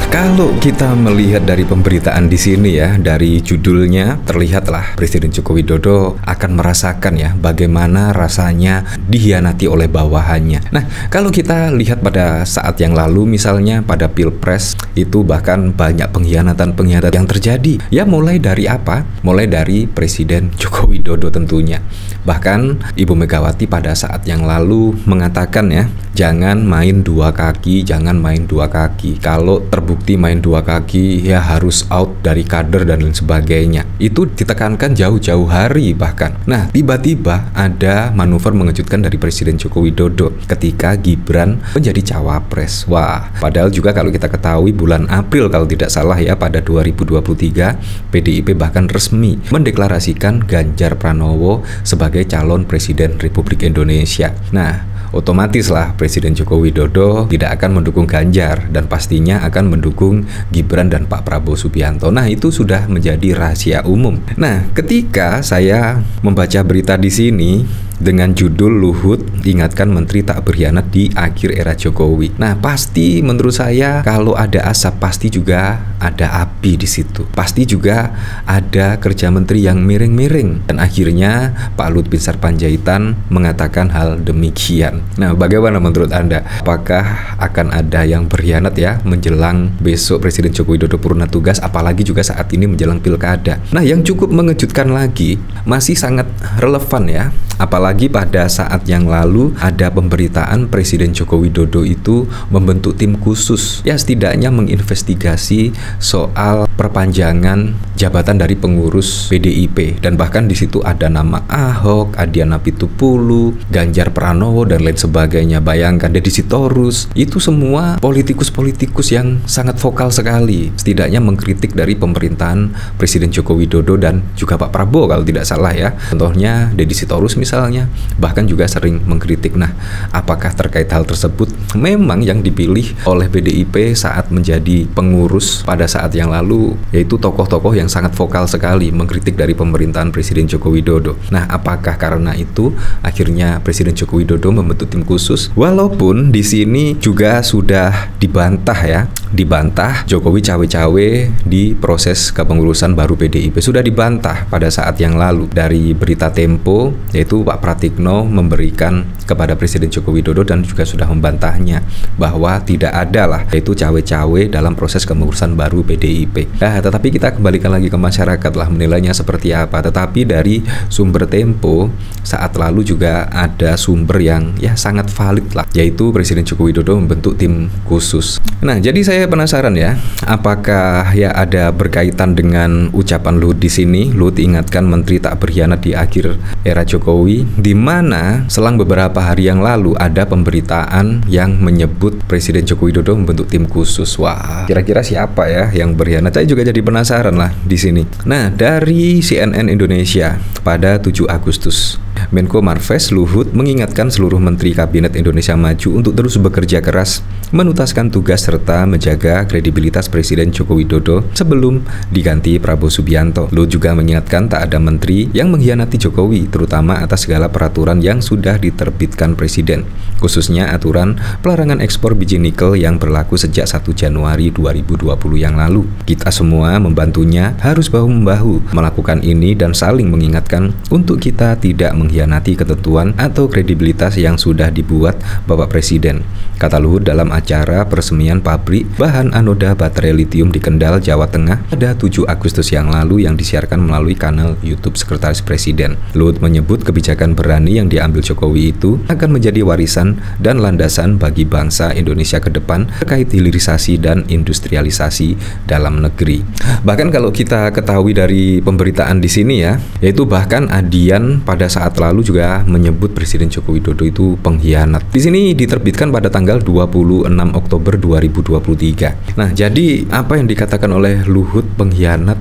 Kalau kita melihat dari pemberitaan di sini ya, dari judulnya terlihatlah Presiden Joko Widodo akan merasakan ya bagaimana rasanya dikhianati oleh bawahannya. Nah, kalau kita lihat pada saat yang lalu misalnya pada Pilpres itu bahkan banyak pengkhianatan yang terjadi. Ya mulai dari apa? Mulai dari Presiden Joko Widodo tentunya. Bahkan Ibu Megawati pada saat yang lalu mengatakan ya, jangan main dua kaki, jangan main dua kaki. Kalau terbukti main dua kaki ya harus out dari kader dan lain sebagainya. Itu ditekankan jauh-jauh hari bahkan. Nah, tiba-tiba ada manuver mengejutkan dari Presiden Joko Widodo ketika Gibran menjadi cawapres. Wah, padahal juga kalau kita ketahui bulan April kalau tidak salah ya pada 2023 PDIP bahkan resmi mendeklarasikan Ganjar Pranowo sebagai calon Presiden Republik Indonesia. Nah, otomatis lah Presiden Joko Widodo tidak akan mendukung Ganjar dan pastinya akan mendukung Gibran dan Pak Prabowo Subianto. Nah, itu sudah menjadi rahasia umum. Nah, ketika saya membaca berita di sini dengan judul Luhut ingatkan menteri tak berkhianat di akhir era Jokowi. Nah, pasti menurut saya kalau ada asap pasti juga ada api di situ. Pasti juga ada kerja menteri yang miring-miring. Dan akhirnya Pak Luhut Binsar Panjaitan mengatakan hal demikian. Nah, bagaimana menurut Anda? Apakah akan ada yang berkhianat ya menjelang besok Presiden Joko Widodo purna tugas, apalagi juga saat ini menjelang pilkada? Nah, yang cukup mengejutkan lagi masih sangat relevan ya. Apalagi pada saat yang lalu ada pemberitaan Presiden Joko Widodo itu membentuk tim khusus ya setidaknya menginvestigasi soal perpanjangan jabatan dari pengurus PDIP dan bahkan di situ ada nama Ahok, Adiana Pitupulu, Ganjar Pranowo dan lain sebagainya. Bayangkan Deddy Sitorus, itu semua politikus-politikus yang sangat vokal sekali setidaknya mengkritik dari pemerintahan Presiden Joko Widodo dan juga Pak Prabowo kalau tidak salah ya. Contohnya Deddy Sitorus misalnya bahkan juga sering mengkritik. Nah, apakah terkait hal tersebut memang yang dipilih oleh PDIP saat menjadi pengurus pada saat yang lalu yaitu tokoh-tokoh yang sangat vokal sekali mengkritik dari pemerintahan Presiden Joko Widodo. Nah, apakah karena itu akhirnya Presiden Joko Widodo membentuk tim khusus? Walaupun di sini juga sudah dibantah ya, dibantah Jokowi cawe-cawe di proses kepengurusan baru PDIP sudah dibantah pada saat yang lalu dari berita Tempo, yaitu Pak Pratikno memberikan kepada Presiden Joko Widodo dan juga sudah membantahnya bahwa tidak ada lah yaitu cawe-cawe dalam proses kepengurusan baru PDIP. Nah, tetapi kita kembalikan lagi ke masyarakat lah menilainya seperti apa. Tetapi dari sumber Tempo saat lalu juga ada sumber yang ya sangat valid lah, yaitu Presiden Joko Widodo membentuk tim khusus. Nah, jadi saya penasaran ya, apakah ya ada berkaitan dengan ucapan Luhut di sini? Luhut ingatkan menteri tak berkhianat di akhir era Jokowi, di mana selang beberapa hari yang lalu ada pemberitaan yang menyebut Presiden Joko Widodo membentuk tim khusus. Wah, kira-kira siapa ya yang berkhianat? Saya juga jadi penasaran lah di sini. Nah, dari CNN Indonesia pada 7 Agustus, Menko Marves Luhut mengingatkan seluruh menteri Kabinet Indonesia Maju untuk terus bekerja keras, menuntaskan tugas serta menjaga kredibilitas Presiden Joko Widodo sebelum diganti Prabowo Subianto. Luhut juga mengingatkan tak ada menteri yang mengkhianati Jokowi, terutama atas segala peraturan yang sudah diterbitkan Presiden, khususnya aturan pelarangan ekspor biji nikel yang berlaku sejak 1 Januari 2020 yang lalu. Kita semua membantunya harus bahu-membahu melakukan ini dan saling mengingatkan untuk kita tidak mengkhianati ketentuan atau kredibilitas yang sudah dibuat Bapak Presiden, kata Luhut dalam acara peresmian pabrik bahan anoda baterai litium di Kendal, Jawa Tengah pada 7 Agustus yang lalu yang disiarkan melalui kanal YouTube Sekretaris Presiden. Luhut menyebut kebijakan berani yang diambil Jokowi itu akan menjadi warisan dan landasan bagi bangsa Indonesia ke depan terkait hilirisasi dan industrialisasi dalam negeri. Bahkan kalau kita ketahui dari pemberitaan di sini ya, yaitu bahkan Adian pada saat lalu juga menyebut Presiden Joko Widodo itu pengkhianat. Di sini diterbitkan pada tanggal 26 Oktober 2023. Nah, jadi apa yang dikatakan oleh Luhut pengkhianat?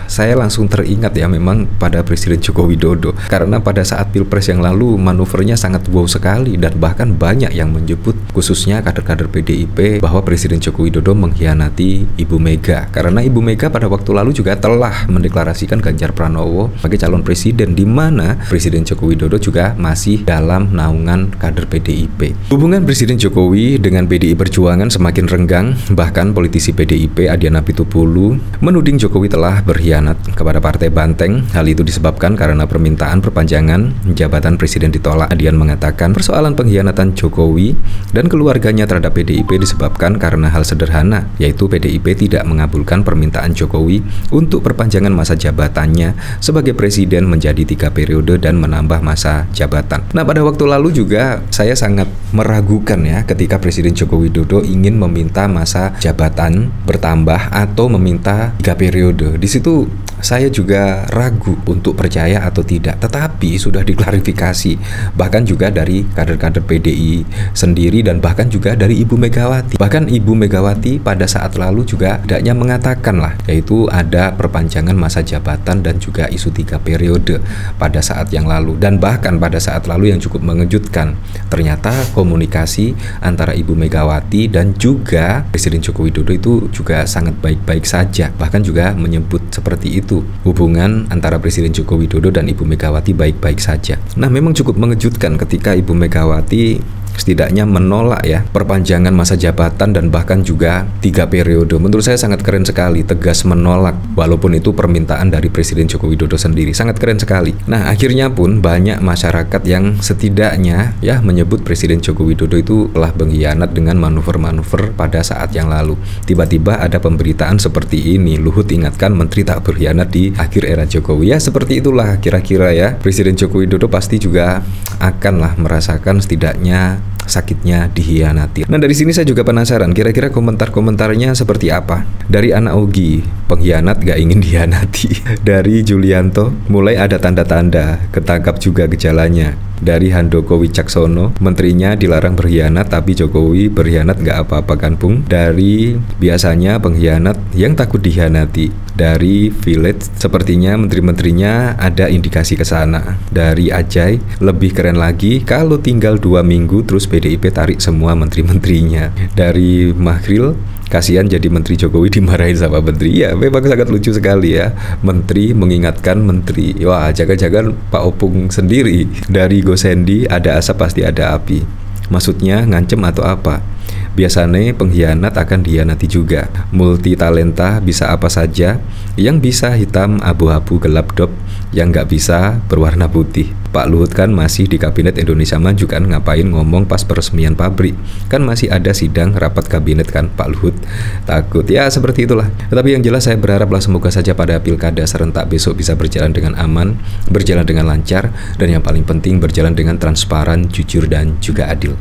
Saya langsung teringat ya memang pada Presiden Joko Widodo karena pada saat Pilpres yang lalu manuvernya sangat wow sekali dan bahkan banyak yang menyebut khususnya kader-kader PDIP bahwa Presiden Joko Widodo mengkhianati Ibu Mega karena Ibu Mega pada waktu lalu juga telah mendeklarasikan Ganjar Pranowo sebagai calon presiden, di mana Presiden Joko Widodo juga masih dalam naungan kader PDIP. Hubungan Presiden Jokowi dengan PDI Perjuangan semakin renggang Bahkan politisi PDIP Adian Apitupulu menuding Jokowi telah berkhianat kepada Partai Banteng. Hal itu disebabkan karena permintaan perpanjangan jabatan presiden ditolak. Adian mengatakan persoalan pengkhianatan Jokowi dan keluarganya terhadap PDIP disebabkan karena hal sederhana, yaitu PDIP tidak mengabulkan permintaan Jokowi untuk perpanjangan masa jabatannya sebagai presiden menjadi 3 periode dan menambah masa jabatan. Nah, pada waktu lalu juga saya sangat meragukan ya ketika Presiden Joko Widodo ingin meminta masa jabatan bertambah atau meminta 3 periode. Di situ saya juga ragu untuk percaya atau tidak. Tetapi sudah diklarifikasi bahkan juga dari kader-kader PDI sendiri dan bahkan juga dari Ibu Megawati. Bahkan Ibu Megawati pada saat lalu juga tidaknya mengatakan lah, yaitu ada perpanjangan masa jabatan dan juga isu 3 periode pada saat yang lalu. Dan bahkan pada saat lalu yang cukup mengejutkan, ternyata komunikasi antara Ibu Megawati dan juga Presiden Joko Widodo itu juga sangat baik-baik saja. Bahkan juga menyebut seperti itu, hubungan antara Presiden Joko Widodo dan Ibu Megawati baik-baik saja. Nah, memang cukup mengejutkan ketika Ibu Megawati setidaknya menolak ya perpanjangan masa jabatan dan bahkan juga 3 periode. Menurut saya sangat keren sekali, tegas menolak walaupun itu permintaan dari Presiden Joko Widodo sendiri. Sangat keren sekali. Nah, akhirnya pun banyak masyarakat yang setidaknya ya menyebut Presiden Joko Widodo itu telah mengkhianat dengan manuver-manuver pada saat yang lalu. Tiba-tiba ada pemberitaan seperti ini, Luhut ingatkan menteri tak berkhianat di akhir era Jokowi. Ya seperti itulah kira-kira ya. Presiden Joko Widodo pasti juga akanlah merasakan setidaknya sakitnya dikhianati. Nah, dari sini saya juga penasaran kira-kira komentar-komentarnya seperti apa. Dari Ana Ogi, pengkhianat gak ingin dikhianati. Dari Julianto, mulai ada tanda-tanda, ketangkap juga gejalanya. Dari Handoko Wicaksono, menterinya dilarang berkhianat tapi Jokowi berkhianat gak apa-apa kan Bung. Dari biasanya pengkhianat yang takut dikhianati. Dari Village, sepertinya menteri-menterinya ada indikasi ke sana. Dari Ajay, lebih keren lagi kalau tinggal 2 minggu terus PDIP tarik semua menteri-menterinya. Dari Mahril, kasihan jadi menteri Jokowi dimarahin sama menteri. Ya memang sangat lucu sekali ya, menteri mengingatkan menteri. Wah, jangan-jangan Pak Opung sendiri. Dari Gosendi, ada asap pasti ada api. Maksudnya ngancem atau apa? Biasanya pengkhianat akan dikhianati juga. Multi talenta bisa apa saja, yang bisa hitam abu-abu gelap dop, yang nggak bisa berwarna putih. Pak Luhut kan masih di Kabinet Indonesia Maju kan, ngapain ngomong pas peresmian pabrik? Kan masih ada sidang rapat kabinet kan Pak Luhut. Takut ya seperti itulah. Tapi yang jelas saya berharaplah semoga saja pada pilkada serentak besok bisa berjalan dengan aman, berjalan dengan lancar, dan yang paling penting berjalan dengan transparan, jujur, dan juga adil.